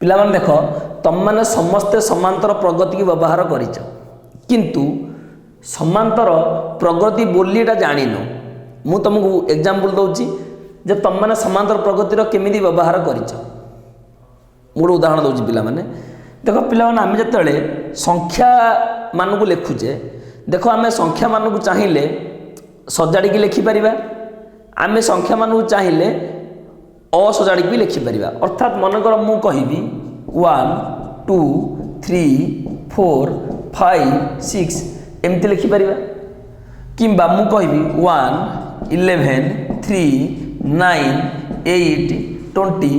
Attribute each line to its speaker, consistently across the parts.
Speaker 1: पिला माने देख तुम मैंने समस्ते समांतर प्रगति की व्यवहार करिच किंतु समांतर प्रगति बोलीटा जानिन मु तुमको एग्जांपल दूची जे तुम मैंने समांतर प्रगतिर केमिति व्यवहार करिच गोटे उदाहरण दूची पिला माने देख पिला माने आमे जतले संख्या मान को लिखुचे देख आमे संख्या मान को चाहिए सजाड़ी लिखिपर आमे संख्या मान को चाहिए असजाड़ी भी लिखिपर अर्थात मनकर मु कहि 1 2 3 4 5 6 एमती लिखिपर किंबा मु कहि 1 11 3 9 8 20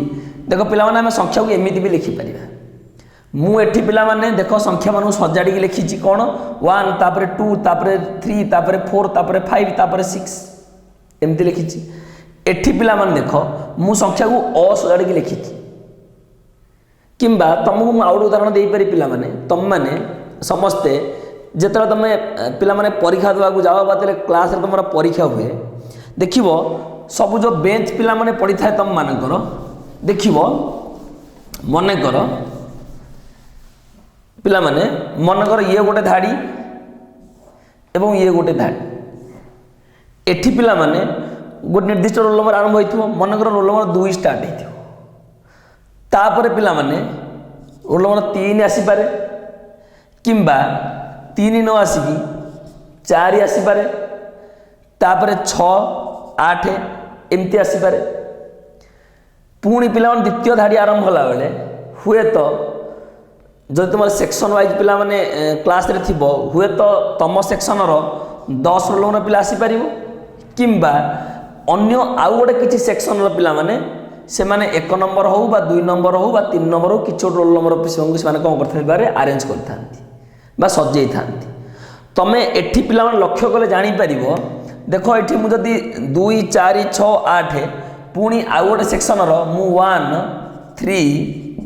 Speaker 1: देख पिला माने आमे संख्या को एमती भी लिखिपर मुठी पिला माने देख संख्या मान सजाड़ी लिखी कौन 1 तापर 2 तापर 3 तापर 4 तापर 5 तापर 6 एमती लिखी एठी पिला माने देख मु संख्या को असजाड़ी लिखी किंबा तुमको मु आउट उदाहरण दे पारि पिला माने तुम माने समस्ते जेतरा तुम पिला माने परीक्षा देवा जाओ बा क्लास रे तुम परीक्षा हुए देखिबो सब जो बेंच पिला माने पड़ी थाए तुम मानकर देखिबो मने कर पिला माने मनकर ये गोटे धाड़ी एवं ये गोटे धाड़ी एठी पिला माने गोटे निर्दिष्ट रोल नंबर आरंभ होइथिबो मनकर रोल नंबर 2 स्टार्ट होइथिबो तापर पिला माने रोल नंबर 3 आसी पारे किंबा 3 न आसीकी 4 आसी पारे तापर 6 8 एमती आसी पारे पुणी पिला माने द्वितीय धाड़ी आरंभ होला बेले हुए तो जो तुम सेक्शन वाइज पिला माने क्लास रे थिबो हुए तो तुम सेक्शन रो 10 रोल नंबर पिला आसी पारिबो किंबा अन्य आउ गोटे किछि सेक्शन रो पिला माने से माने 1 नंबर हो बा 2 नंबर हो बा 3 नंबर हो किछि रोल नंबर से माने कोन करथि बारे अरेंज करथांती बा सजेई थांती तमे एठी पिला माने लक्ष्य कले जानि परिबो देखो एठी मु जदी 2 4 6 8 पुणी आउ गोटे सेक्शन रो मु 1 3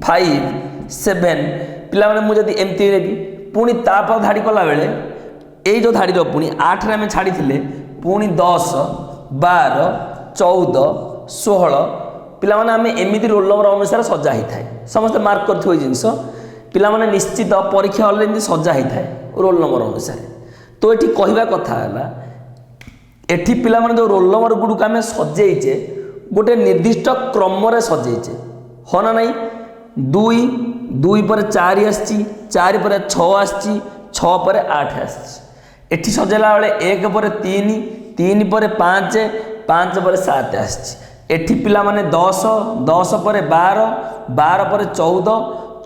Speaker 1: 5 7 पिला माने मुझे एमती नेबी पुणी तापर धाड़ी कला बेले यही जो धाड़ी पुणी 8 रे आमे छाड़ी थिले पुणी 10 12 14 16 पिला माने आमे एमिति रोल नंबर अनुसार सजा ही थाए समस्त मार्क करथो जिंस पिला माने निश्चित परीक्षा हॉल रे सजा ही थाए रोल नंबर अनुसार तो एठी कहिबा कथा हला एठी पिला माने जो रोल नंबर गुडू का आमे सजेइचे गोटे निर्दिष्ट क्रम रे सजेइचे हो ना नहीं 2 पर 4 आसी 4 पर 6 आसी 6 पर 8 आसी एठी सजेला बेले 1 पर 3 3 पर 5 5 पर 7 आसी एठी पिला माने 10 10 पर 12 12 पर 14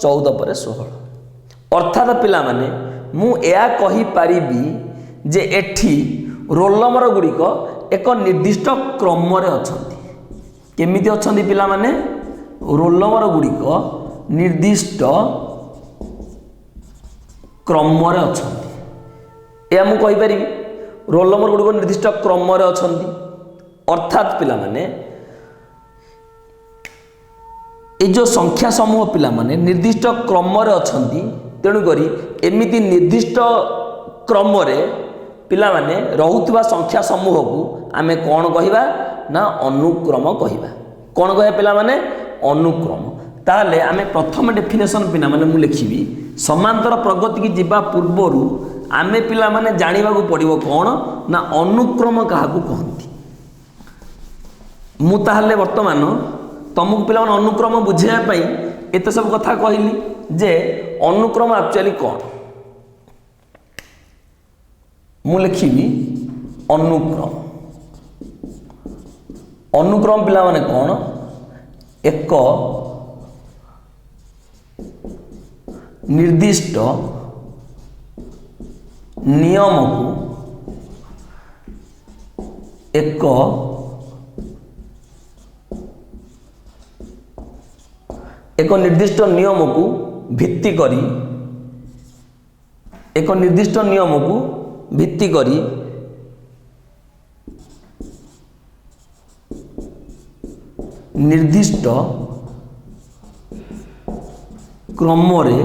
Speaker 1: 14 पर 16 अर्थात पिला माने मु या कहि पारिबी जे एठी रोल नंबर गुड़िक एक निर्दिष्ट क्रम रे अछंती केमिति अछंती पिला माने रोल नंबर गुड़िक निर्दिष्ट क्रम रे अछंती या मु कहि परिबी रोल नंबर गुड़िक निर्दिष्ट क्रम रे अछंती अर्थात पिला माने ए जो संख्या समूह पिला माने निर्दिष्ट क्रम रे अछंती तेणु करी एमिति निर्दिष्ट क्रम रे पिला माने रहुतबा संख्या समूह को आमे कोन कहिबा ना अनुक्रम कहिबा कोन कहे पिला माने अनुक्रम ताले आमे प्रथम डेफिनेशन पिला माने मु लिखिबी समांतर प्रगति की जीवा पूर्वरु आमे पिला माने जानिबा को पड़िबो कोन ना अनुक्रम काहा को कहंती मु ताहले वर्तमान तुमको पिला माने अनुक्रम बुझेया पई एते सब कथा कहली जे अनुक्रम एक्चुअली कोन मु लिखिबी अनुक्रम अनुक्रम पिला माने कोन एक निर्दिष्ट नियम को एक निर्दिष्ट नियम को भित्ति करी एक निर्दिष्ट नियम को भित्ति करी निर्दिष्ट क्रम रे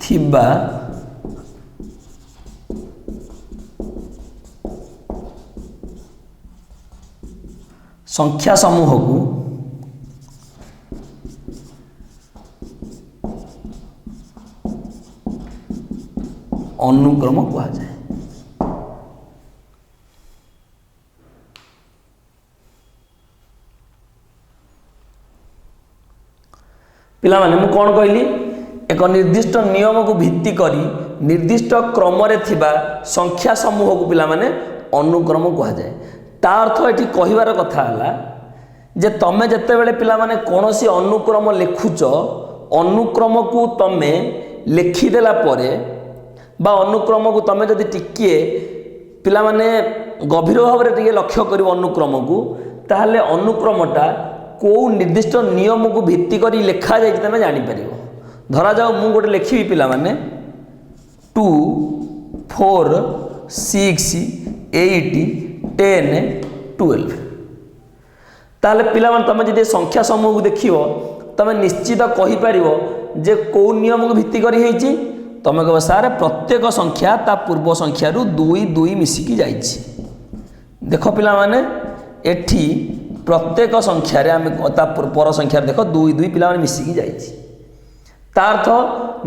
Speaker 1: थिबा संख्या समूह को ଅନୁକ୍ରମ କୁହାଯାଏ। ପିଲାମାନେ ମୁଁ କ'ଣ କହିଲି, ଏକ ନିର୍ଦ୍ଦିଷ୍ଟ ନିୟମକୁ ଭିତ୍ତି କରି ନିର୍ଦ୍ଦିଷ୍ଟ କ୍ରମରେ ଥିବା ସଂଖ୍ୟା ସମୂହକୁ ପିଲାମାନେ ଅନୁକ୍ରମ କୁହାଯାଏ। ତା ଅର୍ଥ ଏଠି କହିବାର କଥା ହେଲା ଯେ ତମେ ଯେତେବେଳେ ପିଲାମାନେ କୌଣସି ଅନୁକ୍ରମ ଲେଖୁଛ, ଅନୁକ୍ରମକୁ ତମେ ଲେଖିଦେଲା ପରେ ବା ଅନୁକ୍ରମକୁ ତମେ ଯଦି ଟିକିଏ ପିଲାମାନେ ଗଭୀର ଭାବରେ ଟିକେ ଲକ୍ଷ୍ୟ କରିବ ଅନୁକ୍ରମକୁ, ତାହେଲେ ଅନୁକ୍ରମଟା କେଉଁ ନିର୍ଦ୍ଦିଷ୍ଟ ନିୟମକୁ ଭିତ୍ତି କରି ଲେଖାଯାଇଛି ତମେ ଜାଣିପାରିବ। ଧରାଯାଉ ମୁଁ ଗୋଟେ ଲେଖିବି ପିଲାମାନେ 2, 4, 6, 8, 10, 12, ତାହେଲେ ପିଲାମାନେ ତମେ ଯଦି ସଂଖ୍ୟା ସମୂହକୁ ଦେଖିବ ତମେ ନିଶ୍ଚିତ କହିପାରିବ ଯେ କେଉଁ ନିୟମକୁ ଭିତ୍ତି କରି ହେଇଛି। ତମେ କହିବ ସାର୍ ପ୍ରତ୍ୟେକ ସଂଖ୍ୟା ତା ପୂର୍ବ ସଂଖ୍ୟାରୁ 2 2 ମିଶିକି ଯାଇଛି। ଦେଖ ପିଲାମାନେ ଏଠି ପ୍ରତ୍ୟେକ ସଂଖ୍ୟାରେ ଆମେ ତା ପର ସଂଖ୍ୟାରେ ଦେଖ 2 2 ପିଲାମାନେ ମିଶିକି ଯାଇଛି। ତା ଅର୍ଥ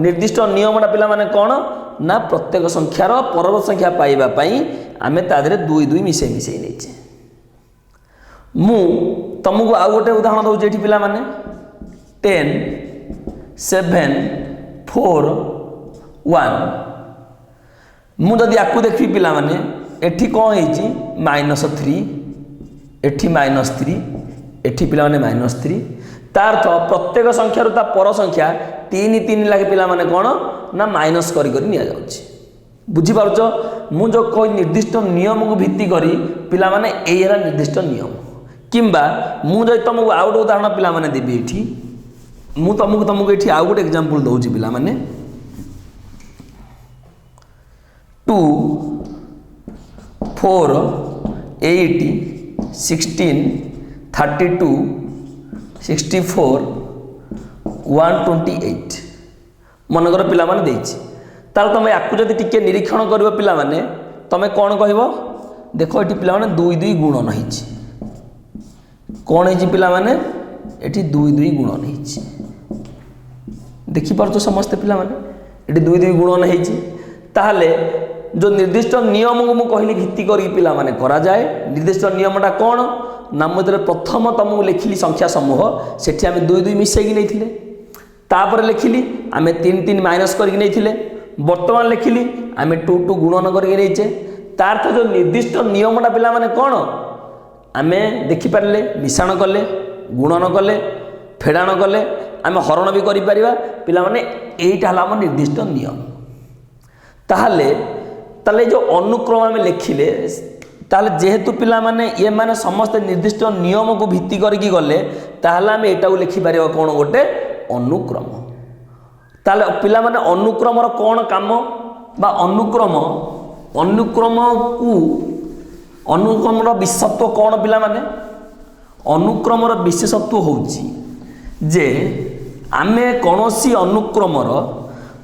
Speaker 1: ନିର୍ଦ୍ଦିଷ୍ଟ ନିୟମଟା ପିଲାମାନେ କ'ଣ ନା ପ୍ରତ୍ୟେକ ସଂଖ୍ୟାର ପରବର୍ତ୍ତୀ ସଂଖ୍ୟା ପାଇବା ପାଇଁ ଆମେ ତା ଦେହରେ 2 2 ମିଶେଇ ନେଇଛେ। ମୁଁ ତମକୁ ଆଉ ଗୋଟେ ଉଦାହରଣ ଦେଉଛି ଏଠି ପିଲାମାନେ 10, 7, 4, 1। ମୁଁ ଯଦି ୟାକୁ ଦେଖିବି ପିଲାମାନେ ଏଠି କ'ଣ ହେଇଛି -3, एठी -3, एठी पिलाने -3। ता अर्थ प्रत्येक संख्यार ता पर संख्या 3 3 लागे पिला माने कोन ना माइनस करी निया जाउछि। बुझी पारुछ मु जो कोई निर्दिष्ट नियम को भित्ति करी पिला माने एरा निर्दिष्ट नियम किंबा मु जो तुमको आउ गोटे उदाहरण पिला माने देबी एठी मु तुमको एठी आउ गोटे एग्जांपल दउछि पिला माने 2 4 8 16 32 64 128 मनकर पिला माने देछि। ताल तुम या टिके निरीक्षण कर पिला माने तुम कौन कह देख ये पिला माने 2 2 गुणन होइछि। कौन है पिला माने एठी 2 2 गुणन होइछि। देखि पारछो समस्त पिला माने एठी 2 2 गुणन होइछि। ताहले जो निर्दिष्ट नियम को मुझे कहली भित्ति कर पिला माने करा जाए। निर्दिष्ट नियमटा कौन ना मुझे प्रथम तुमको लिखिली संख्या समूह सेठी आमे 2 2 मिसेकी नहीं तापर लिखिली आमे 3 3 माइनस करके नहीं वर्तमान लिखिली आमे 2 2 गुणन करके नहीं तार जो निर्दिष्ट नियमटा पिला माने कौन आमे देखि पारले मिश्रण कले गुणन कले फेड़ाण कले आमे हरण भी करि परिबा पिला माने एइटा हला हम निर्दिष्ट नियम। ताहले ताले जो अनुक्रम आमे लिखिले ताले जेहेतु पिला माने ये माने समस्त निर्दिष्ट नियम को भित्ति करके गले ताहले आमे एटा लिखि परिबा कोन गोटे अनुक्रम। ताले पिला माने अनुक्रमर कोन काम बा अनुक्रम को अनुक्रमर विशेषत्व कौन पिला माने अनुक्रमर विशेषत्व होउची जे आमे कौनसी अनुक्रमर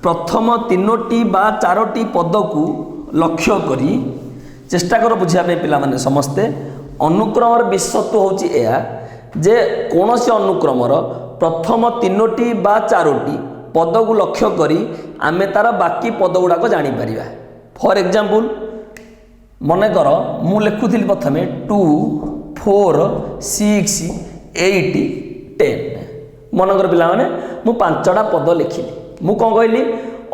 Speaker 1: प्रथम 3टी बा 4टी पद को लक्ष्य करी चेष्टा कर बुझा पिला माने समस्ते अनुक्रमर विशेषत्व होउची एया जे कौनसी अनुक्रमर प्रथम 3टी बा 4टी पद को लक्ष्य करी आमे तार बाकी पद गुड़ाक जानी परिबा। फॉर एग्जांपल मन कर मु लिखुली प्रथमे 2 4 6 8 10 मन कर पिला माने मु 5टा पद लिखिली मु कौन कहली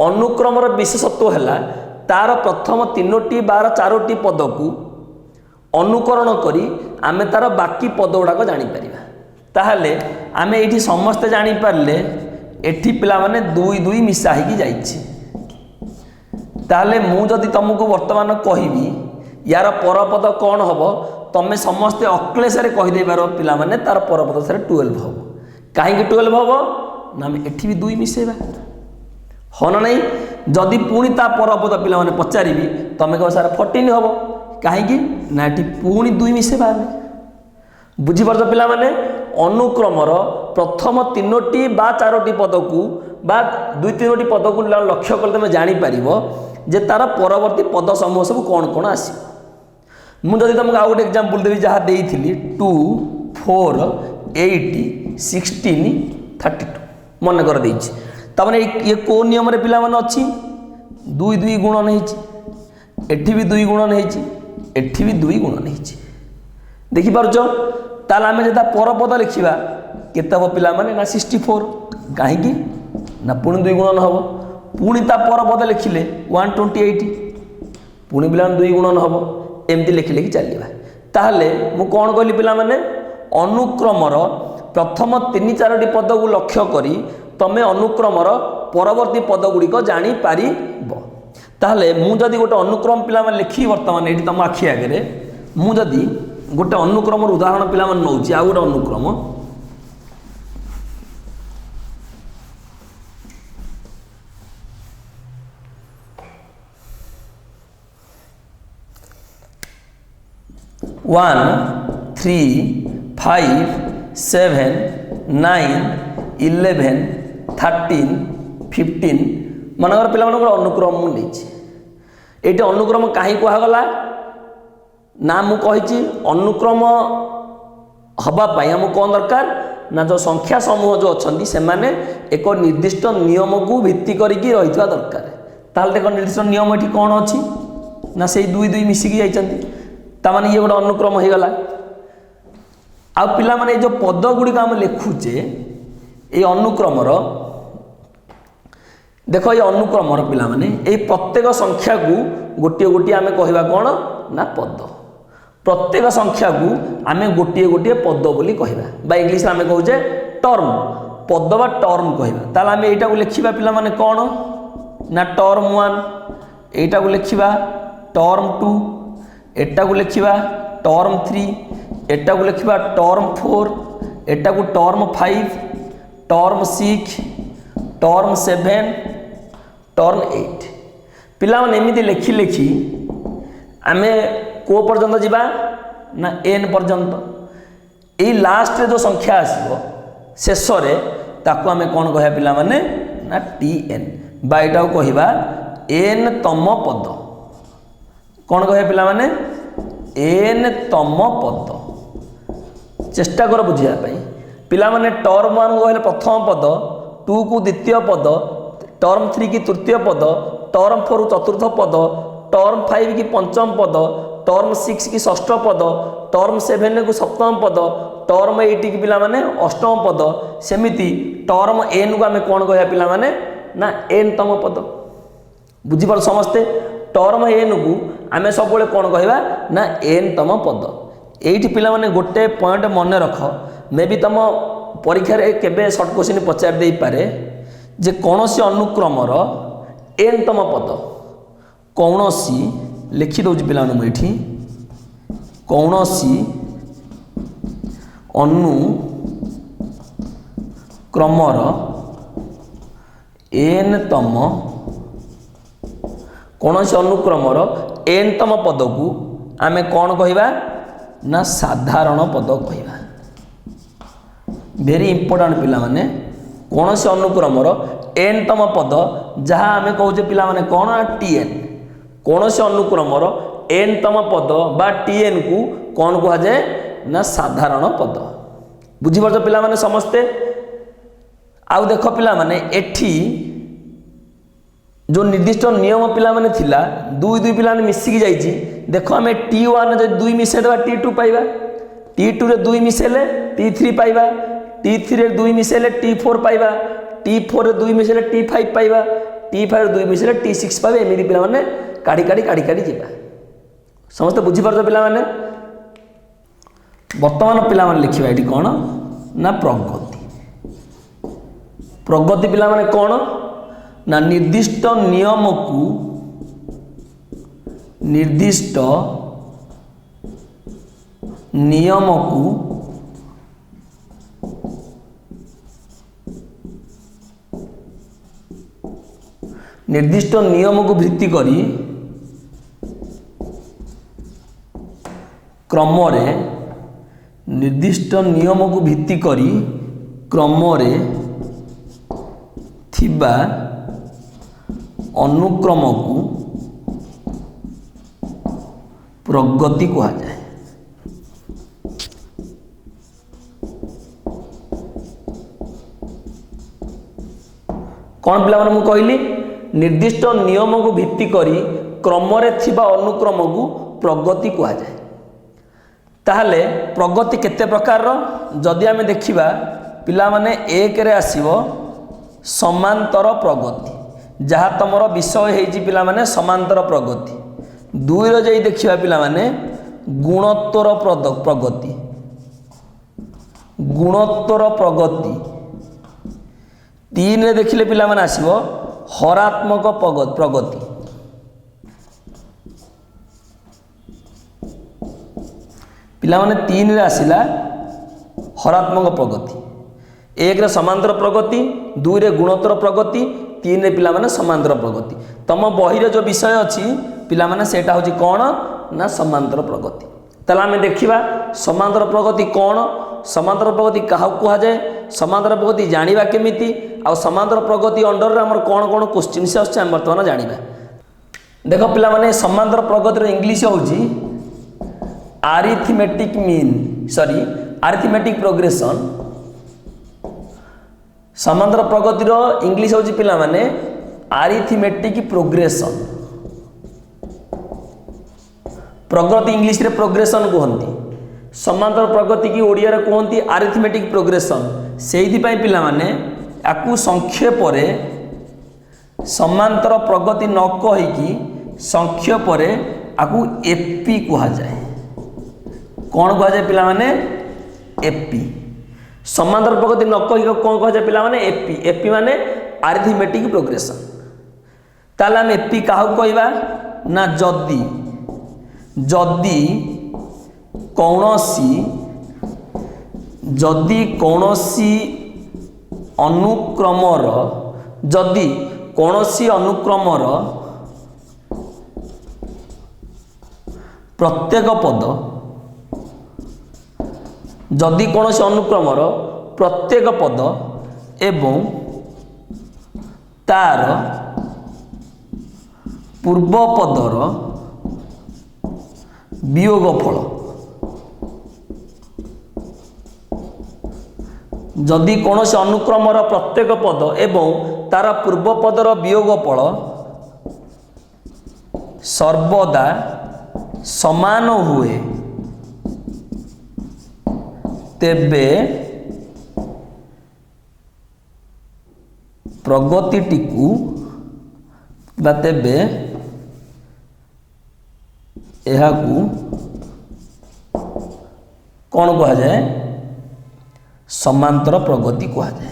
Speaker 1: अनुक्रमर विशेषत्व है तार प्रथम 3टी बा 4टी पद को अनुकरण करी आमे तार बाकी पद गुड़ाक जानी परिबा। ताहले आमे एठी समस्ते जानी पारले एठी पिला माने 2 2 मिसा ही जाइछि। ताहले मु जदि तुमको वर्तमान कहबी यार परपद कौन हम तमें समस्ते अक्लेश कहीदे पार पिला माने तार परपद सारे 12 हम कहीं 12 हम ना एठी भी 2 मिसेबा हाँ ना नहीं। जदि पुणी ता परपद पिला माने पचारि तमें कह सार 14 हम कहीं ना ये पुणी 2 मिसेबा बुझीपार पिला माने अनुक्रमर प्रथम 3टी बा 4टी पद को बा 2 3टी पद को लक्ष्य कर तुम जापर जे तार परवर्ती पद समूह सब कौन कौन आस। मुझे तुमको आउ गोटे एग्जांपल देवी जहाँ देती 2 4 8 16 32 मन कर देछि। तार ये को नियम रे पिला माने अछि दुई दुई गुणन होती, एठी भी दुई गुणन होती, एठी भी दुई गुणन होती। देखिपार ताल आम जो परपद लिखा केते हम पिला माने ना 64 कहीं ना पुणी दुई गुणन हम पुणी ता परपद लिखिले 128 पुणी पिला दुई गुणन हम एमती लिखि लिखि चलवा। ताहले मु कौन कहली पिला माने अनुक्रमर प्रथम 3-4 पद को लक्ष्य करी तमे अनुक्रमर परवर्ती पद गुड़िक जापर। ताहले मु जदि गोटे अनुक्रम पिला माने लिखी वर्तमान ये तुम आखि आगे मु जदि गोटे अनुक्रम उदाहरण पिला माने नौची आ गोटे अनुक्रम 1 3 5 7 9 11 13 15 मनकर पिला अनुक्रम मुझे ये अनुक्रम कहीं कहगला ना मु कही अनुक्रम हवापाई आम कौन दरकार ना जो संख्या समूह जो अच्छा से माने एक निर्दिष्ट नियम को भित्ति करके रही दरकार। ताल देख निर्दिष्ट नियम ये कौन अच्छी ना से दुई दुई मिसिकी जाइए ताने ये गोटे अनुक्रम हो गला। आ पिला माने जो पद गुड़िक आम लिखुचे ये अनुक्रमर देख ये अनुक्रमर पिला माने ये प्रत्येक संख्या को गोटे गोटे आम कहवा कौन ना पद प्रत्येक संख्या को आम गोटे गोटे पद बोली कहवा बा इंग्लिश आम कहे टर्म पद बा टर्म कहवा। ताला आम एटा को लिखिबा पिला माने कौन ना टर्म 1 एटा को लिखिबा टर्म 2 एटा को लिखिबा टर्म 3 एटा को लिखिबा टर्म 4 एटा को टर्म 5 टर्म 6 टर्म 7 टर्म 8 पिला माने एमिति लिखि लिखि आमे को पर्यंत जीवा ना एन पर्यंत ये लास्ट जो संख्या आसो शेष ताको आमे कौन कह पिला माने ना टी एन बाईटा कहवा एन तम पद कौन कह पिला माने एन तम पद। चेष्टा कर बुझापी पिला माने टर्म 1 को कहले प्रथम पद 2 को द्वितीय पद टर्म 3 की तृतीय पद टर्म 4 चतुर्थ पद टर्म 5 की पंचम पद टर्म 6 की षष्ठ पद टर्म 7 को सप्तम पद टर्म 8 की पिला माने अष्टम पद सेमिति टर्म एन को आम कौन कह पिला माने ना एन तम पद। बुझीपार समस्ते टर्म एन को आम सब कौन कहवा ना एन तम पद। एठी पिला माने गोटे पॉइंट मन रख मे भी तुम परीक्षा रे केबे शॉर्ट क्वेश्चन पचार दे पारे जे कौनसी अनुक्रमर एन तम पद कौनसी लिखि दउछि पिला माने मुठी कौनसी अनुक्रमर एन तम कौनसी अनुक्रमर एन तम पद को आमे कौन कहवा ना साधारण पद कहवा। वेरी इंपोर्टेंट पिला माने कौनसी अनुक्रमर एन तम पद जहाँ आमे कहूचे पिला माने कौन ना टीएन कौनसी अनुक्रमर एन तम पद बा टीएन को कौन कह जाए ना साधारण पद। बुझीपार पिला माने समस्ते आउ देख पिला माने एठी जो निर्दिष्ट नियम पिला माने थिला दुई दुई पिला माने मिसिकी जाइछि देखो आम T1 जो दुई मिसेई देबा T2 पाइबा T2 रे दुई मिसेले T3 पाइबा T3 रे दुई मिसेले T4 पाइबा T4 रे दुई मिसेले T5 पाइबा T5 रे दुई मिसेले T6 पाइबा एमिति पिला माने काढ़ी काढ़ी काढ़ी काढ़ी जीवा। समस्त बुझी पारछ पिला माने वर्तमान पिला माने लिखिबा एठी कोन ना प्रगति। प्रगति पिला माने कोन ना निर्दिष्ट नियम को निर्दिष्ट नियम को निर्दिष्ट नियम को भित्ति करी क्रम रे निर्दिष्ट नियम को भित्ति करी क्रम रे थिबा अनुक्रम को प्रगति कहा जाए। कौन पिला माने मु कहली निर्दिष्ट नियम को भित्ति करी क्रम रे थिबा अनुक्रम को प्रगति कहा जाए। ताहले प्रगति केते प्रकार रो जदि आमे देखिबा पिला माने एक रे आसीबो समांतर प्रगति जहाँ तुमर विषय हेछि पिला माने समांतर प्रगति। दुई रो जई देखिबा पिला माने गुणोत्तर प्रगति गुणोत्तर प्रगति। तीन रे देखिले पिला माने आसीबो हरात्मक प्रगति। पिला माने तीन रे आसिला हरात्मक प्रगति। एक रे समांतर प्रगति, दुई रे गुणोत्तर प्रगति, तीन रे पिला माने समांतर प्रगति। तम बही रे जो विषय अछि पिला माने सेटा होछि कोन ना समांतर प्रगति। तला आमे देखिबा समांतर प्रगति कोन, समांतर प्रगति काहा कुहा जाए, समांतर प्रगति जानिबा केमिति आ समांतर प्रगति अंडर रे हमर कोन कोन क्वेश्चन से हम वर्तमान जानिबा। देखो पिला माने समांतर प्रगति रो इंग्लिश होछि अरिथमेटिक अरिथमेटिक प्रोग्रेशन। समांतर प्रगति रो इंग्लिश होछि पिला माने अरिथमेटिक प्रोग्रेशन। प्रगति इंग्लिश रे प्रोग्रेशन कहंती, समांतर प्रगति की ओडिया रे कहंती अरिथमेटिक प्रोग्रेशन। सेहि पई पिला माने आकु संक्षेप रे समांतर प्रगति न कहि कि संक्षेप रे आकु एपी कहा जाए। कौन कहा जाए पिला माने एपी। समांतर प्रगति न कहि कौन कहा जाए पिला माने एपी। एपी माने अरिथमेटिक प्रोग्रेशन। ताले हम एपी काहु कहबा ना जदी कौनसी अनुक्रमर प्रत्येक पद जदि कौनसी अनुक्रमर प्रत्येक पद एवं तार पूर्व पदर वियोगफल जदि कौनसी अनुक्रमर प्रत्येक पद एवं तार पूर्व पदर वियोगफल सर्वदा समान हुए तेबे प्रगतिटिकु बा तेबे एहाकु कौन कहा जाए समांतर प्रगति कहा जाए।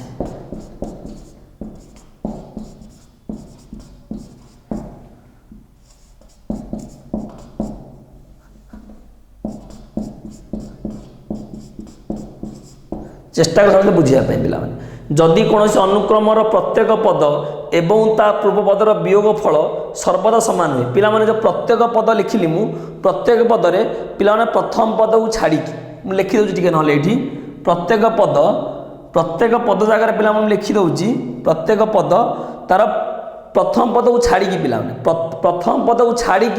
Speaker 1: चेष्टा कर बुझिया पिला जदि कौन अनुक्रमर प्रत्येक पद एवं ता पूर्व पदर वियोगफल सर्वदा समान हुए। पिला माने जो प्रत्येक पद लिखिली मु प्रत्येक पदरे पिला माने प्रथम पद को छाड़ी मु लिखि दउची टिके नहले एठी प्रत्येक पद जगह पिला माने लिखि दउची प्रत्येक पद तार प्रथम पद को छाड़ी पिला माने प्रथम पद को छाड़ी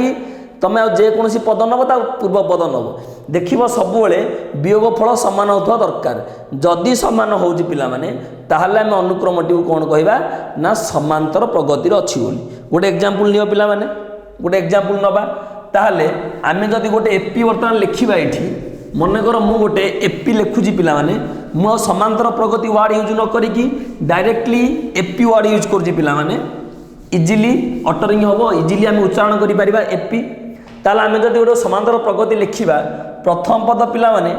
Speaker 1: तमे जे कोनसी पद नब ता पूर्व पद नब देखिबो सबुले वियोगफल समान होथवा दरकार। जदि समान होउची पिला माने ताहले हम अनुक्रमटी को कोन कहबा ना समांतर प्रगति रे अछि बोली। गोटे एग्जांपल नियो पिला माने गोटे एग्जांपल नबा ताहले आमे जदि गोटे एपी वर्तमान लिखिबा एठी मन कर मु गोटे एपी लिखुची पिला माने मु समांतर प्रगति वर्ड यूज न करी कि डायरेक्टली एपी वर्ड यूज करची पिला माने इजिली अटरिंग होबो इजिली हम उच्चारण करि परिबा एपी। ताला आमे जदि गोटे समांतर प्रगति लिखिबा प्रथम पद पिला माने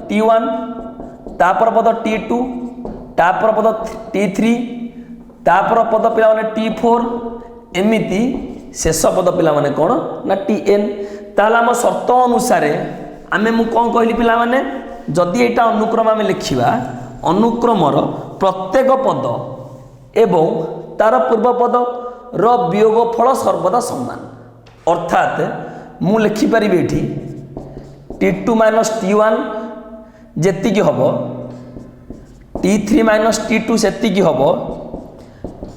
Speaker 1: T1 तापर पद T2 तापर पद T3 तापर पद पिला माने T4 एमिति शेष पद पिला माने कोन ना Tn। ताला हम शर्त अनुसार आमे मु कोन कहली पिला माने जदि एटा अनुक्रम आमे लिखिबा अनुक्रमर प्रत्येक पद एवं तार पूर्व पद रो वियोगफल सर्वदा समान। अर्थात मु लिखि परिबे एठी T2 माइनस T1 जेति की हबो T3 माइनस T2 सेति की हबो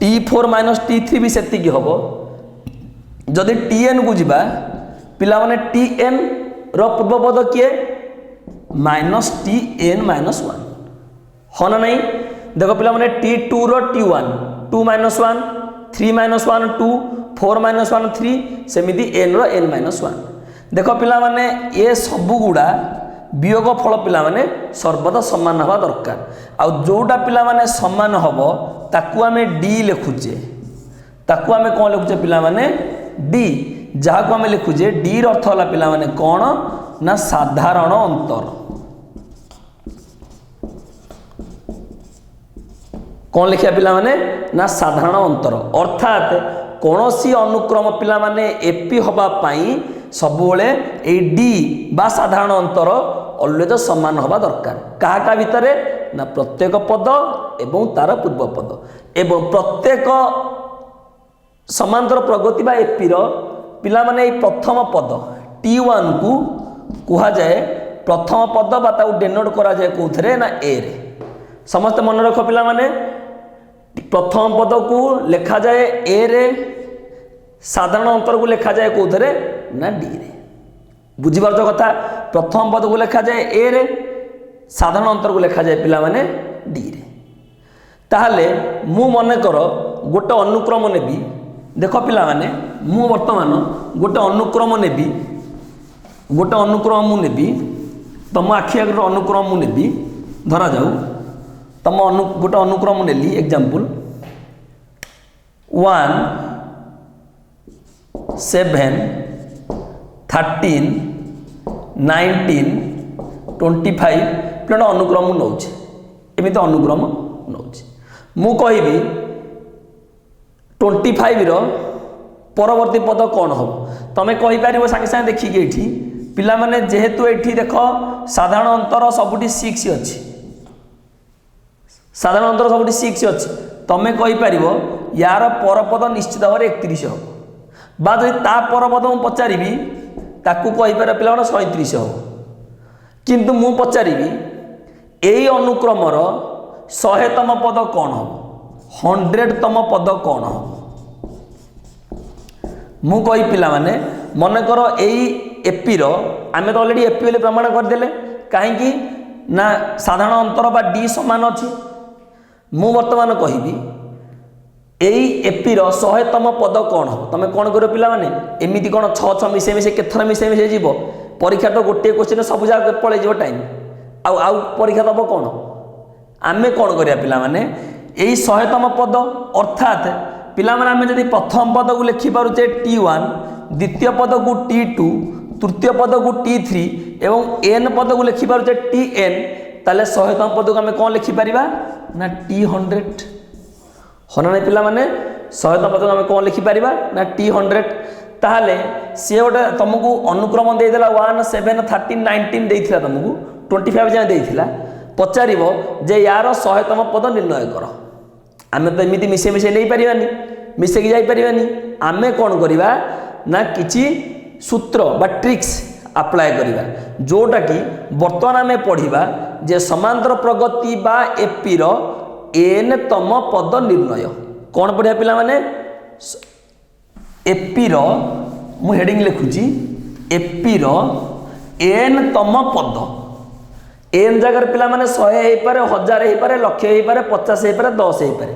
Speaker 1: T4 माइनस T3 भी सेति की हबो। जदि Tn को जिबा पिला माने Tn रो पूर्व पद किए माइनस Tn माइनस 1 हो ना नहीं। देखो पिला माने T2 रो T1 2 माइनस 1 3 - 1 2 4 - 1 3 सेमिति n रो n - 1 देख पिला माने ये सब गुड़ा वियोग फल पिला माने सर्वदा समान हवा दरकार आ जोटा पिला माने समान हबो ताकू आमे d लिखुचे ताकू आमे कोन लिखुचे पिला माने d जहाँ को आमे लिखुचे d र अर्थ होला पिला माने कोन ना साधारण अंतर कौन लिखा पिला माने ना साधारण अंतर अर्थात कौनसी अनुक्रम पिला माने एपी हवा पाई सबुबले ए डी बा साधारण अंतर ऑलवेज समान हवा दरकार काहा भितर ना प्रत्येक पद एवं तार पूर्व पद एवं प्रत्येक समांतर प्रगति बा एपी रो पिला माने प्रथम पद T1 को कहा जाए प्रथम पद बा ताऊ डेनोट करा जाए कोथरे ना ए रे समस्त मन रख पिला माने प्रथम पद को लिखा जाए ए रे साधारण अंतर को लिखा जाए कोथरे ना डी रे बुझी पारछ कथा प्रथम पद को लिखा जाए ए रे साधारण अंतर को लिखा जाए पिला माने डी रे ताहले मु मने करो गोटे अनुक्रम नेबी देख पिला माने मु वर्तमान गोटे अनुक्रम नेबी गोटे अनुक्रम मु नेबी तुम आखि आगे अनुक्रम मु नेबी धरा जाऊ तुम गोटे अनुक्रम नेली एग्जांपल 1 7 13 19 25 प्लेट अनुक्रम नौचे एमती अनुक्रम नौचे मु कहबी 25 रो परवर्ती पद कौन हम तुम्हें कहीपर सागे सागे देखिए ये पिला माने जेहेतु ये देख साधारण अंतर सबुठी 6 अच्छी साधारण अंतर सबुठी 6 अच्छी तुम्हें कहीपर यार परपद निश्चित भाव 31 हम बा जो ता परपद मुझे पचारि ताकू कहीपर पिला 37 हम किंतु मु पचारि यही अनुक्रमर 100तम पद कौन हम 100तम पद कौन हम मु कही पिला माने मन कर यही एपी रो आमे तो ऑलरेडी एपी वाले प्रमाण करदेले कहीं ना साधारण अंतर बा डी समान अच्छी मु वर्तमान कहबी यही एपी रो 100तम पद कौन हम तुम कौन कर पिला माने एमिति कौन 6 मिसे मिसे केथर मिसे मिसे जीव परीक्षा तो गोटे क्वेश्चन सब जगह पड़े जीव टाइम आउ परीक्षा दब कौन आमे कौन करिया पिला माने यही 100तम पद अर्थात पिला माने आमे जदि प्रथम पद को लिखि पारुचे T1 द्वितीय पद को T2 तृतीय पद को T3 एवं n पद को लिखि पारुचे Tn ताले 100तम पद को आमे कौन लिखि परिबा ना T100 होना नहीं पिला माने 100तम पद को आमे कौन लिखि परिबा ना T100 ताले से गोटे तुमको अनुक्रम दे देला 1 7 13 19 देइथिला तुमको 25 जाय देइथिला पचारिबो जे यार 100तम पद निर्णय कर आमे तो एमिति मिसे मिसे नहीं पारिबानी मिसे की जाई पारिबानी आमे कौन करिबा ना किछि सूत्र बा ट्रिक्स अप्लाई करिबा जोटा कि वर्तमान आमे पढ़िबा जे समांतर प्रगति बा एपी रो n तम पद निर्णय कौन पढ़िया पिला माने एपी रो मु हेडिंग लिखुची एपी रो n तम पद एन जगह पिला माने 100 हो पारे 1000 हो पारे लक्ष हो पारे 50 हो पारे 10 हो पारे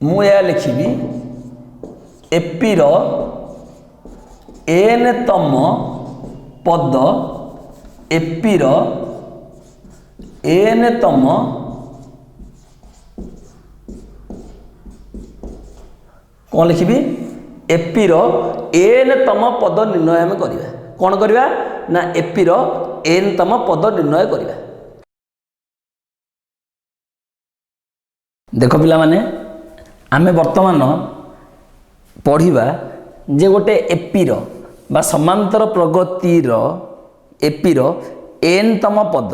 Speaker 1: मु या लिखिबी एपी रो n तम पद एपी रो n तम कौन लिखिबी एपी रो n तम पद निर्णय हम करिबा कौन करिबा ना एपी रो n तम पद निर्णय करिबा देखो पिला माने आमे वर्तमान पढ़िबा जे गोटे एपी रो बा समांतर प्रगति रो एपी रो n तम पद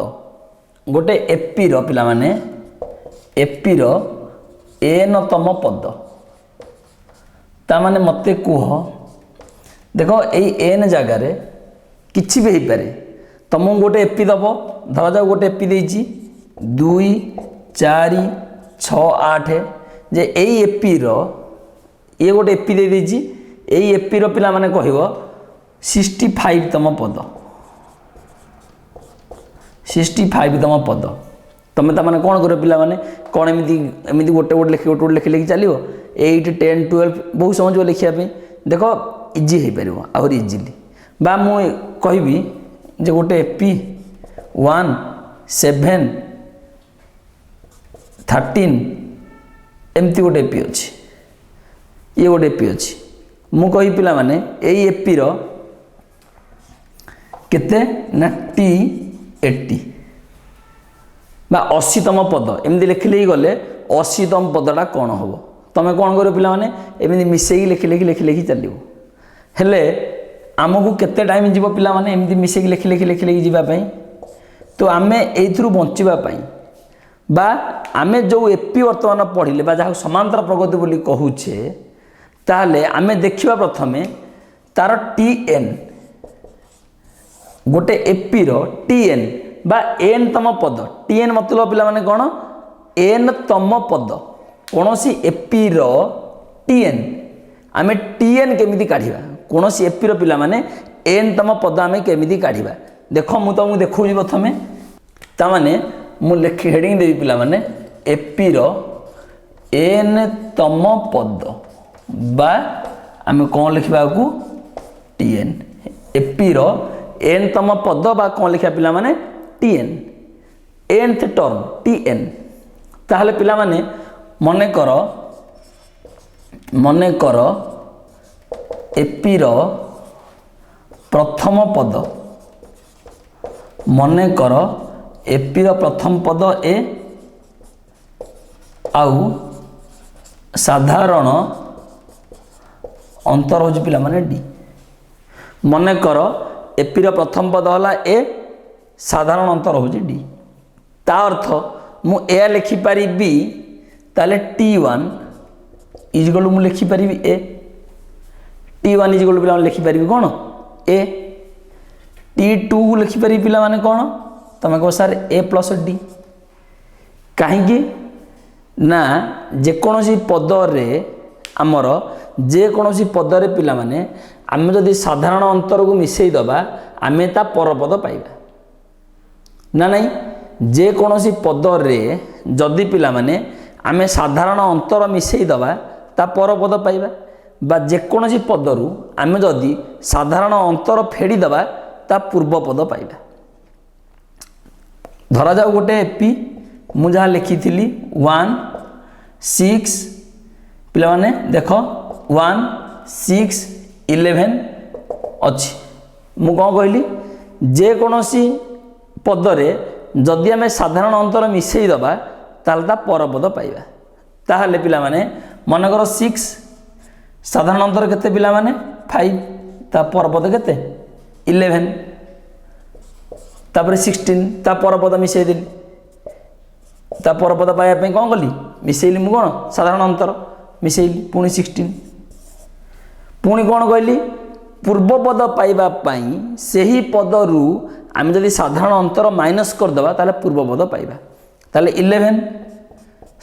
Speaker 1: गोटे एपी रो पिला माने एपी रो n तम पद ता माने मते कुह देखो एई n जगह रे किछि भी हो पारे तुमको गोटे एपी दब धरा जाओ गोटे एपी देछि 2 4 6 8 जे एई एपी रो ये गोटे एपी दे देछि एई एपी रो पिला माने कहबो 65 तम पद 65 तम पद तुम ता माने कोन करो पिला माने कोन एमिति एमिति गोटे गोटे लिखि चलियो 8 10 12 बहुत समझ लिखापी देख इजी हो पार आहरी इजिली बा मु कहबी जे गोटे एपी 1 7 13 एमती गोटे एपी अच्छी ये गोटे एपी अच्छी मु कही पिला माने एई एपी रो केते ना टी 80 बा 80तम पद एमती लिखिले ही गले 80तम पदटा कौन हम तुम कौन कर पिला माने एमती मिसेकी लिखि लिखि लिखि लिखि चलो हेले आमको केते टाइम जीव पिला माने एमती मिसेकी लिखि लिखि लिखि लिखि जीवाई तो आमे एथुरु बंचिबा पई बा आमे जो एपी वर्तमान पढ़िले बा जहाँ समांतर प्रगति बोली कहूचे ताले आमे देखिबा प्रथमे तार टीएन गोटे एपी रो टीएन बा एन तम पद टीएन मतलब पिला माने कोन एन तम पद कोनोसी एपी रो टीएन आमे टीएन केमिति काढिबा कोनोसी एपी रो पिला माने एन तम पद आमे केमिति काढिबा देखो मु तुमको देखौनी प्रथमे ता माने मु लिख हेडिंग देबी पिला माने एपी रो एन तम पद बा आमे कोन लिखबा को टीएन एपी रो एन तम पद बा कोन लिखा पिला माने टीएन एनथ टर्म टीएन ताहले पिला माने मने कर एपी रो प्रथम पद मने कर एपी रो प्रथम पद ए आउ साधारण अंतर हो पिला माने डी मने कर एपी रो प्रथम पद होला ए साधारण अंतर हो डी ता अर्थ मु ए लिखि पारी बी ताले T1 इजगल मु लिखि पारी ए T1 इजगल पिला लिखि पारी कोन ए T2 लिखि पारी पिला माने कोन तमे को सर ए प्लस डी कहीं ना जेकोसी पद रे आमर जेकोसी पद रे पिला माने आमे जदि साधारण अंतर को मिसई दबा आमे ता परपद पाइबा ना नहीं जेकोसी पद रे जदि पिला माने आमे साधारण अंतर मिसई दबा ता परपद पाइबा बा जेकोसी पदरु आमे जदि साधारण अंतर फेड़ी दबा ता पूर्वपद पाइबा धरा जाऊ गोटे एपी मु जहाँ लिखी 1 6 पिला माने देख 1 6 11 अच्छी मु कौन कहली जेकोसी पदरे जदि आमे साधारण अंतर मिसई दबा ताले ता परपद पाइबा ताहले पिला माने मन कर 6 साधारण अंतर केते पिला माने 5 ता परपद केते 11 तापर 16 ता परपद मिसई देली ता परपद पाइबा पई कोन कली मिसईली मु कोन साधारण अंतर मिसईली पुणी 16 पुणी कोन कहली पूर्वपद पाइबा पई सेही पदरु आमे जदि साधारण अंतर माइनस कर दबा ताले पूर्वपद पाइबा ताले 11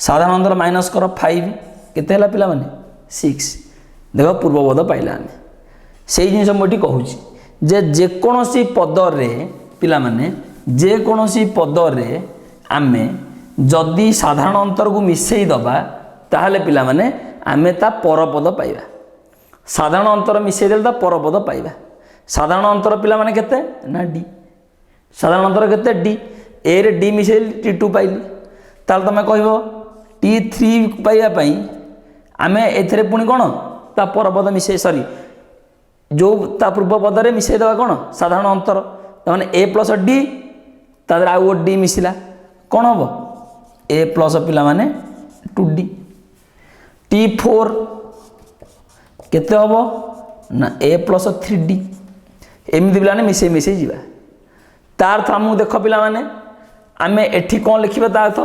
Speaker 1: साधारण अंतर माइनस कर 5 केते हला पिला माने 6 देखो पूर्वपद पाइला आमे सेही जिंस मोटी कहूची जे जेकोसी पद रे पिला माने जेकोसी पद रे आमे जदि साधारण अंतर को मिसई दबा ताहले पिला माने आमे ता परपद पाइबा साधारण अंतर मिसई देल ता परपद पाइबा साधारण अंतर पिला माने केते ना डी साधारण अंतर केते डी ए रे डी मिसई T2 पाइली ताल तमे कहबो T3 पाइबा पई आमे एथरे पुणी कोन ता परपद मिसई सॉरी जो ता पूर्व पद रे मिसई दबा कोन साधारण अंतर माने ए प्लस डी तादर आउ डी मिसिला कोन हबो ए प्लस पिला माने 2D T4 केते हबो ना ए प्लस 3D एमती पिला मिसई मिसई जीवा तार अर्थ आमको देख पिला माने आमे एठी कौन लिखिबा ता अर्थ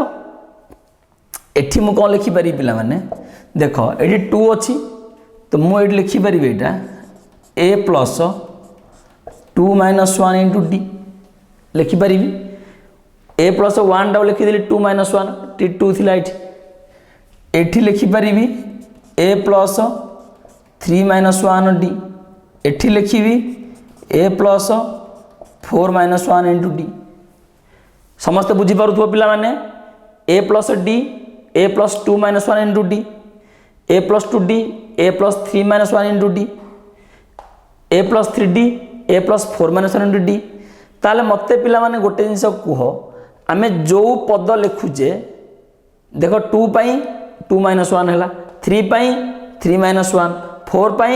Speaker 1: एठी मु कौन लिखि पारि पिला माने देख एठी 2 अछि तो मु एठी लिखि पारि एटा a plus 2 minus 1 into d लिखि पारि a प्लस 1 टा लिखि देली 2 माइनस 1 t2 थिला एठी लिखि पारि a प्लस 3 माइनस 1 d एठी लिखिबी a plus 4 minus 1 into d समस्त बुझी पारुथबो पिला माने a plus d a plus 2 minus 1 into d A plus 2d A plus 3 minus 1 into D A plus 3d A plus 4 minus 1 into D. ताले मते पिला माने गोटे जिनस कुह आमे जो पद लिखुचे देख 2 पाई 2 माइनस 1 है 3 पाई 3 माइनस 1 4 पाई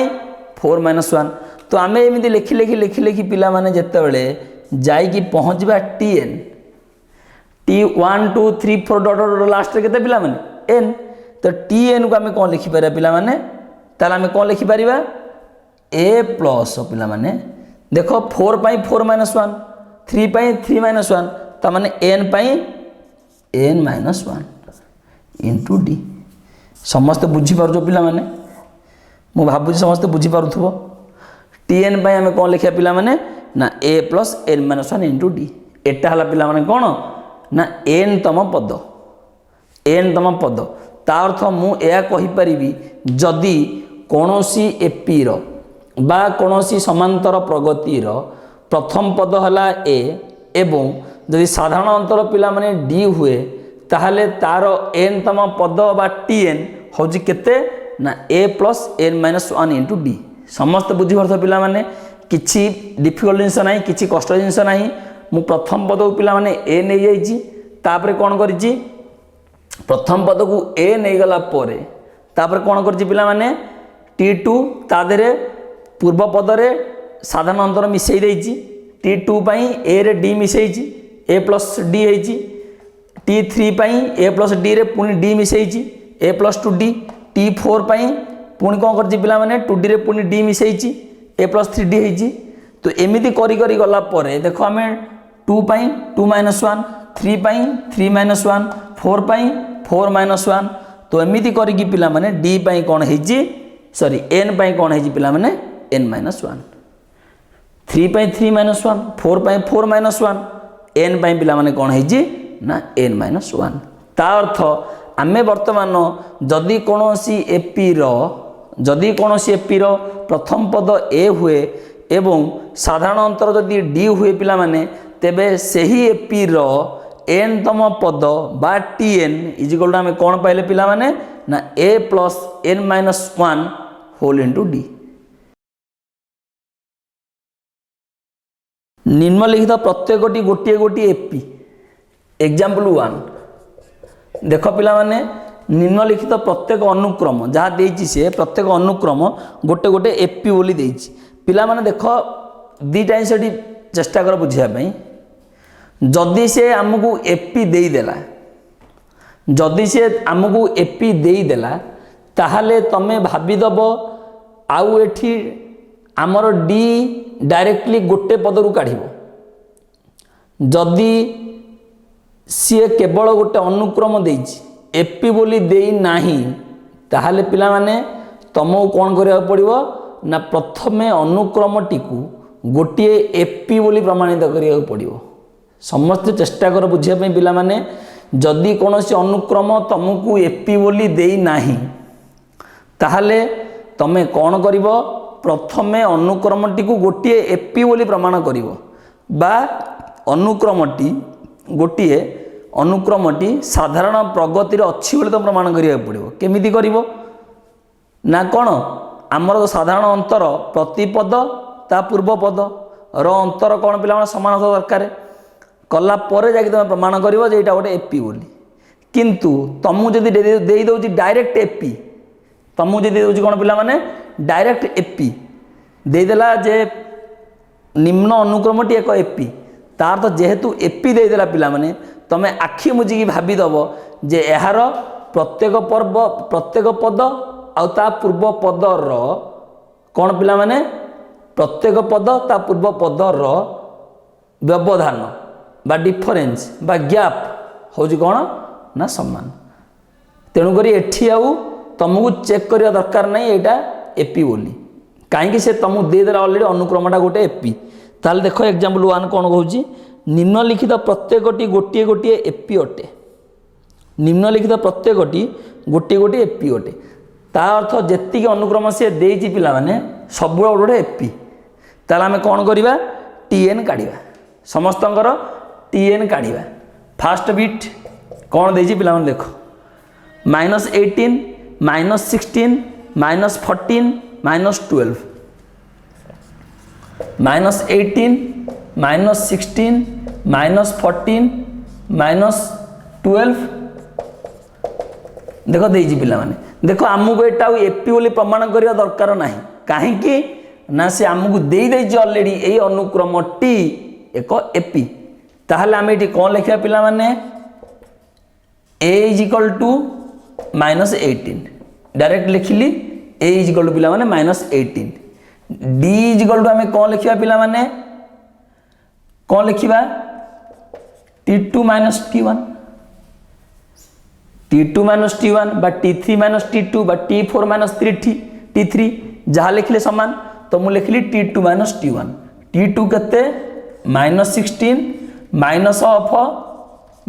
Speaker 1: 4 माइनस 1 तो आम एमती लिखि लिखि लिखि लिखि पिला माने जेते बेले जाइकी पहुँचवा tn T 1 2 3 4 dot dot last रे केते पिला माने n तो tn को आम कौन लिखिपर पिला माने ताले आम कौन लिखिपर a प्लस पिला माने देख 4 पाई 4 माइनस 1 3 पाई 3 माइनस 1 ता माने n पाई n माइनस 1 इंटू डी। समस्त बुझीपार पिला माने मु भावुँ समस्त बुझीपार टीएन पाई आम कौन लिखा पिला माने ना A plus N minus 1 into D. एटा हला पिला माने कौन ना एन तम पद ता अर्थ मु या कहि परिबी जदि कोनोसी एपी रो बा कोनोसी समांतर प्रगति रो प्रथम पद हला ए एवं जदि साधारण अंतर पिला माने डी हुए ताहले तार एन तम पद बा टीएन होजी केते ना A plus N minus 1 into D. समस्त बुझीपार पिला माने किछि डिफिकल्ट जिनस नाही किछि कष्ट जिनस नाही मु प्रथम पद को पिला माने ए नै जाईची तापर कोन करिची प्रथम पद को ए नै गला परे तापर कोन करिची पिला माने t2 ता देरे पूर्व पद रे साधारण अंतर मिसई देईची t2 पई ए रे d मिसईची a प्लस d हेची t3 पई a प्लस d रे पुनी d मिसईची a plus 2d t4 पई पुणी कौन कर पिला माने 2d रे पुणी d मिसईची a प्लस 3d हेची तो एमिति करी करी गला परे देखो आमे 2 पाई 2 माइनस 1 3 पाई 3 माइनस 1 4 पाई 4 माइनस 1 तो एमिति करी की पिला माने d पाई कौन हेची सॉरी n पाई कौन हेची पिला माने n माइनस 1 3 पाई 3 माइनस 1 4 पाई 4 माइनस 1 n पाई पिला माने कौन हेची ना n माइनस 1 ता अर्थ आमे वर्तमान जदि कोनोसी एपी रो प्रथम पद ए हुए एवं साधारण अंतर जदि डी हुए पिला माने तेबे सही एपी रो एन तम पद बा टीएन इज इक्वल टू आमे कोन पाइले पिला माने ना A plus N minus 1 whole into D. निम्नलिखित प्रत्येकटी गोटे गोटे एपी एग्जांपल 1 देख पिला माने निम्नलिखित प्रत्येक अनुक्रम जहाँ देइछि से प्रत्येक अनुक्रम गोटे गोटे एपी बोली देइछि पिला माने देख दीटा जिनस चेष्टा कर बुझिया पई जदि से आमको एपी देई देला जदि से आमको एपी देई देला ताहाले तमे भाबी दबो आउ एठी आमर डी डायरेक्टली गोटे पदरु काढिबो जदि सी केवल गोटे अनुक्रम देइछि एपी बोली देई नाही ताहाले पिला माने तमो कोन करिया पड़िबो ना प्रथमे अनुक्रम टिकु गोटे एपी बोली प्रमाणित करिया पड़िबो। समस्त चेष्टा कर बुझिया पे पिला माने जदि कोनोसी अनुक्रम तमको एपी बोली देई नाही ताहाले तमे कोन करिवो प्रथमे अनुक्रमटिकु गोटे एपी बोली प्रमाण करिवो बा अनुक्रमटी गोटे अनुक्रमटी साधारण प्रगति अच्छी बोली तो प्रमाण करिया पड़िवो केमिति करिवो ना कोन आमर साधारण अंतर प्रतिपद ता पूर्व पद रो अंतर कोन पिला समान होता दरकार कला परे जाके तुम प्रमाण करिवो जे एटा गोटे एपी बोली किंतु तमु जदि देई दउची डायरेक्ट एपी तमु जदि दउची कोन पिला माने डायरेक्ट एपी देई देला जे निम्न अनुक्रमटी एक एपी तार तो जेहेतु एपी देई देला पिला माने तमे आखि मुजिकी भाबी दबो जे एहार प्रत्येक पद आउ ता पूर्व पद रो कोन पिला माने प्रत्येक पद ता पूर्व पद रो व्यवधान बा डिफरेंस बा गैप होजी कोन ना समान तेणु करी एठी आउ तुमको चेक करिया दरकार नहीं एटा एपी बोली कहीं से तुमको दे देला ऑलरेडी अनुक्रमटा गोटे एपी ताल देखो एग्जांपल 1 कोन कहूची निम्नलिखित प्रत्येकटी गोटे गोटे एपी अटे निम्नलिखित प्रत्येकटी गोटे गोटे एपी अटे ता अर्थ जेतिक अनुक्रम से देइछि पिला माने सब गोटे एपी ताल आमे कोन करिबा टीएन काढिबा समस्तंकर टीएन काढिबा फास्ट बिट कोन देइछि पिला माने देखो -18 -16 -14 -12 -18 -16 -14 -12 देख देजी पिला माने देख आमको एटा एपी बोली प्रमाण करने दरकार ना कहीं ना से आमको दे ऑलरेडी ये अनुक्रम टी एक एपी ताहले आम ये कौन लिखा पिला माने A is equal to -18 direct लिखिली ए इज इक्वल टू पिला माने -18 डी इज इक्वल टू आम कौन लिखा पिला माने कौन लिखा T2 - T1 T2 - T1 बा T3 - T2 बा T4 - T3 जहाँ लिखले समान तो मुझे लिखली T2 - T1 T2 केते -16 माइनस ऑफ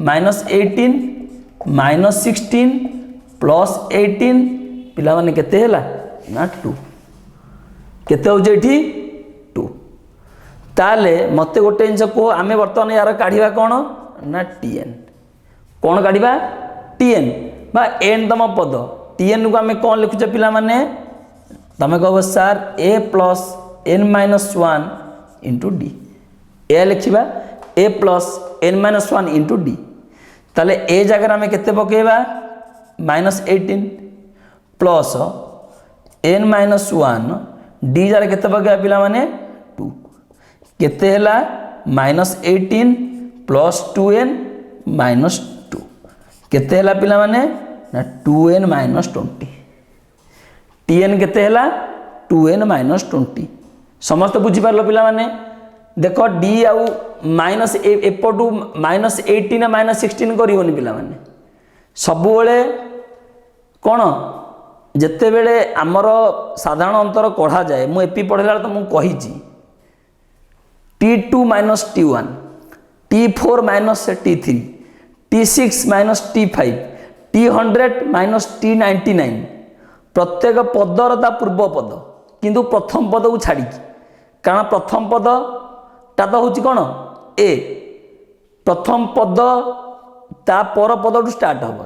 Speaker 1: -18 -16 +18 पिला माने केते हैला ना 2 केते हो जेठी 2 ताले मते गोटे जिनस को आमे वर्तमान यार काढिबा कोन ना Tn कोन काढिबा Tn बा n तम पद Tn को आमे कोन लिखुछ पिला माने तमे कहबो sir a + n - 1 * d A लिखिबा a + n - 1 * d ताले ए जगह आमे केते पकेबा -18 प्लस n - 1 डी जगह केते पकेबा पिला माने 2 केते हैला -18 + 2n - 2 केते हैला पिला माने ना 2n - 20 Tn केते हैला 2n - 20 समस्त बुझी पारलो पिला माने देखो डी आउ माइनस एपटू -18 -16 करिवनी पिला माने सब बेले कौन जिते बेले आमर साधारण अंतर कढ़ा जाए मु एपी पढ़ेला तो मु कही T2 - T1 T4 - T3 T6 - T5 T100 - T99 प्रत्येक पदर ता पूर्व पद किंतु प्रथम पद को छाड़ी कारण प्रथम पद ता तो हूँ कौन ए प्रथम पद ता पर पद टू स्टार्ट हम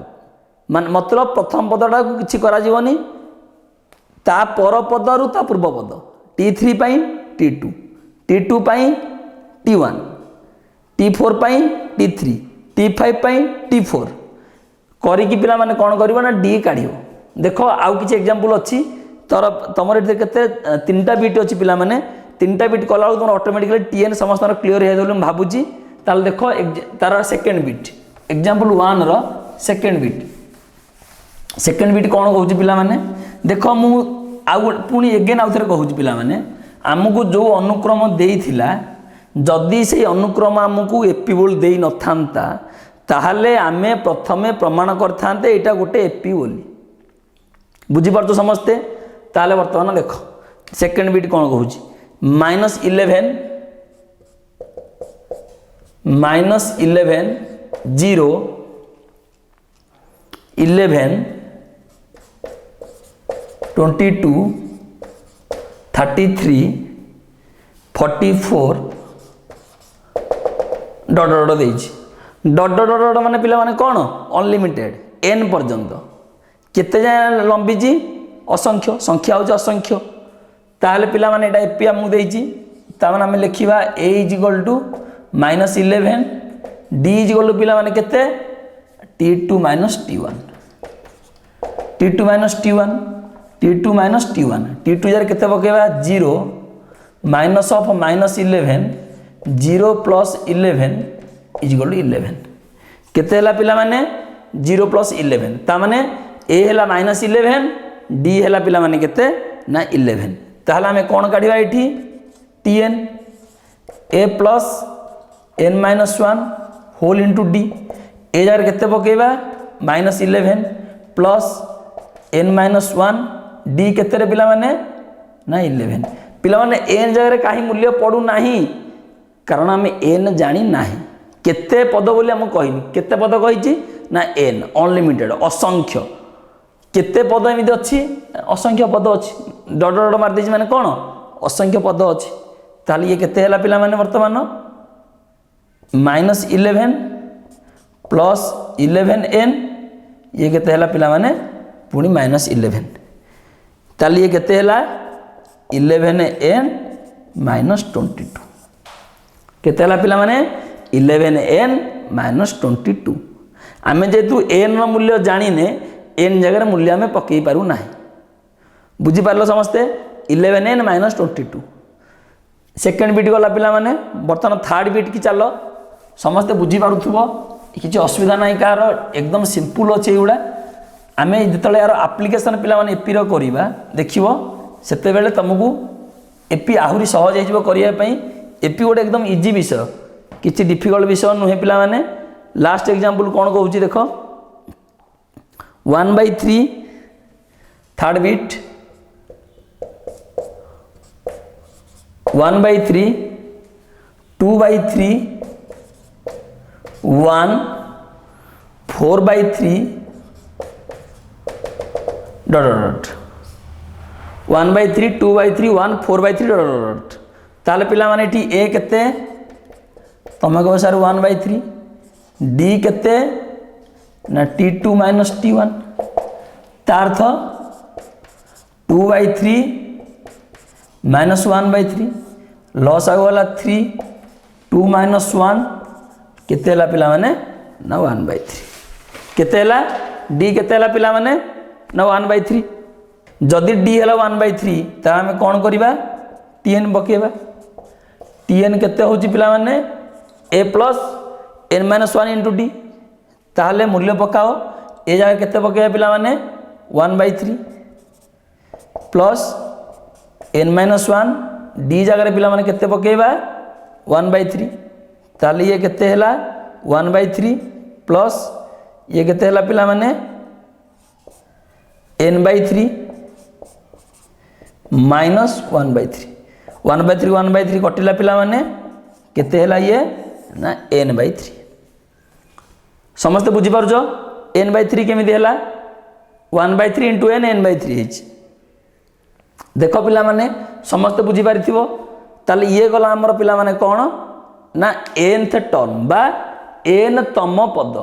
Speaker 1: मान मतलब प्रथम पदटा को किसी करानी ता पर पद रु ता पूर्व पद T3 पाई T2 T2 पाई T1 T4 पाई T3 T5 पाई T4 करी पिला माने कौन करिवो ना डी काढिवो देखो आउ किछि एग्जांपल अछि तोर तमर एते केते तीनटा बिट अछि पिला माने तीनटा बिट कला तुम ऑटोमेटिकली Tn समस्त क्लियर हे जाय भाबुची ताल देखो तार सेकंड बिट एग्जांपल 1 रो सेकंड बिट कौन कहूँ पिला माने देखो मु आउ पुणी एगेन आउ थे कहूँ पिला माने आमको जो अनुक्रम देइथिला जदि से अनुक्रम आमको एपी बोल देई न थांता ताहले आमे प्रथमे प्रमाण करथांते एटा गोटे एपी बोली बुझी पारतो समस्ते ताहले वर्तमान देखो सेकंड बिट कौन कहूँ -11 0 11 22 33 44 डॉट डॉट देइछि डॉट डॉट डॉट माने पिला माने कौन अनलिमिटेड n पर्यंत केते जाय लंबी जी असंख्य संख्या हो असंख्य ताहले पिला माने एटा एपी हमु देइछि ता माने हम लिखिबा a = -11 d = पिला माने केते T2 - T1 T2 - T1 T2 - T1 T2 jar केते पकेबा 0 माइनस ऑफ -11 0 + 11 = 11 केते हला पिला माने 0 + 11 ता माने a हला -11 d हला पिला माने केते ना 11 ताहला हमें कोन काढिबा एठी Tn a + n - 1 whole into d ए जार केते पकेबा -11 प्लस n - 1 d केते रे पिला माने ना 11 पिला माने n जगह कहीं मूल्य पड़ू नाही कारण आम n जानी नाही केते पद बोली हम कहिनी केते पद कहिची ना n अनलिमिटेड असंख्य केते पद एमिति अछि असंख्य पद अछि डॉट डॉट मार देछि माने कोन असंख्य पद अछि ताली ये केते हला पिला माने वर्तमान -11 + 11n ये केते हला पिला माने पुणी -11 ताली ये केते हला 11n -22 केते हला पिला माने 11n -22 आमे जेतु n रो मूल्य जानिने n जगह मूल्य आमे पकई पारु नाही बुझी पारलो समस्ते 11n -22 सेकेंड बीट गला पिला माने बर्तमान थर्ड बीट की चलो समस्ते बुझी पारुथबो किसी असुविधा नहीं कार एकदम सिंपल अच्छे एगुड़ा आम जो यार आप्लिकेसन पिला माने एपी रो करिबा देखिबो सेते बेले तुमको एपी आहुरी सहज हो करने एपी गोटे एकदम इजी विषय किसी डिफिकल्ट विषय नुहे पिला माने लास्ट एग्जांपल कौन कहूँ देख 1/3 third beat 1/3 2/3 1 4/3 dot dot 1/3 2/3 1 4/3 dot dot ताले पिला माने टी ए केते तमे कहो सर 1/3 डी केते ना t2 - t1 तार्थ 2/3 -1/3 लॉस आगला 3 2 - 1 केते हला पिला माने ना 1/3 केते हला डी केते हला पिला माने ना 1/3 जदि डी हला 1/3 ता हमें कौन करिबा tn बकेबा tn केते होची पिला माने a + n - 1 * d ताहले मूल्य पकाओ ए जगह केते पकेबा पिला माने 1/3 प्लस n - 1 d जगह पिला माने केते पकेबा 1/3 ताली ये केते हला 1/3 प्लस ये केते हला पिला माने n/3 माइनस 1/3 1/3 कटिला पिला माने केते हला ये ना n/3 समस्त बुझी पारजो n/3 केमिति हला 1/3 * n n/3 हेछि देखो पिला माने समस्त बुझी पारिथिबो ताले ये गला हमर पिला माने कोन ना nth टर्म बा n तम पद